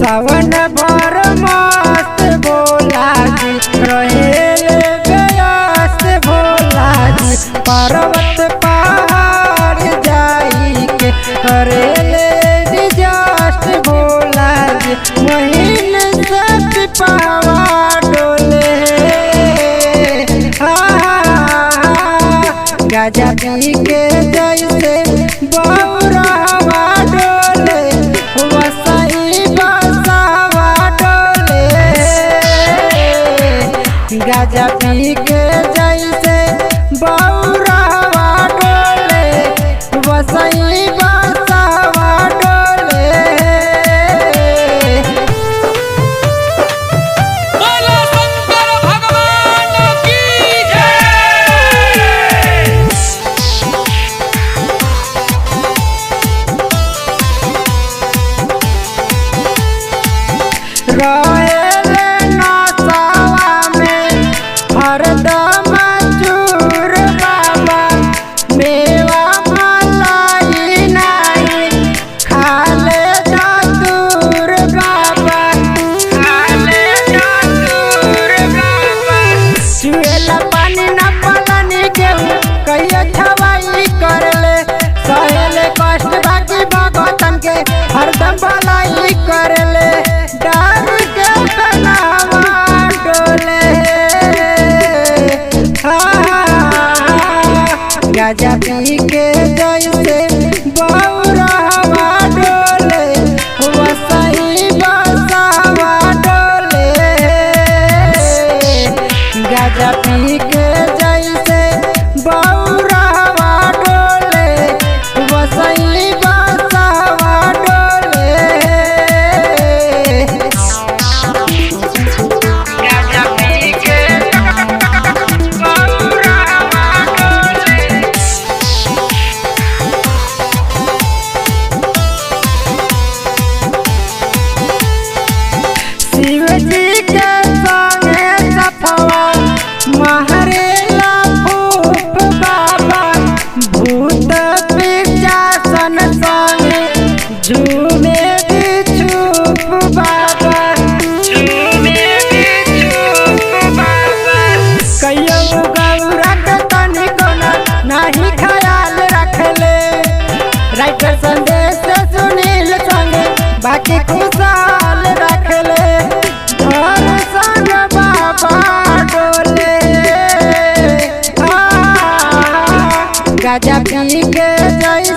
सावन भर मस्त भोला जी रहेले व्यस्त भोला जी। पर्वत पहाड़ जाई के करेले डिजास्ट भोला जी। महीन सब पावा डोले गाजा पी के जैसे बौरहवा डोले वसई बसावा डोले। गाजा पी के जैसे बौरहवा डोले वसई बसावा डोले। बोलो शंकर भगवान की जय। रहेले नशवा में हरदम चूर बाबा। मेवा मलाई नहीं खाले चतुर बाबा। खाले चतुर बाबा। चुएला पानी न पलानी गेहूँ कहियो छवाई करले। सहेले कष्ट बाकी भगतन के हरदम भलाई करले। डर के बनावा डोले गाजा पी के जैसे बौरहवा डोले वसई बसावा डोले। गाजा पी के जैसे बौरहवा डोले वसई बसावा डोले। गाजा पी के बौरहवा डोले। शिव जी के संगे सफवा महरेला फूफ बाबा। भूत पिशाचन संगे झूमे बिछुप बाबा। झूमे बिछुप बाबा। कहियो गौरा के तनिको नहीं ख्याल रखले। राइटर संदेश सुनील संगे बाकी खुशहाल रखले। घर संग बाबा डोले गाजा पी के जैसे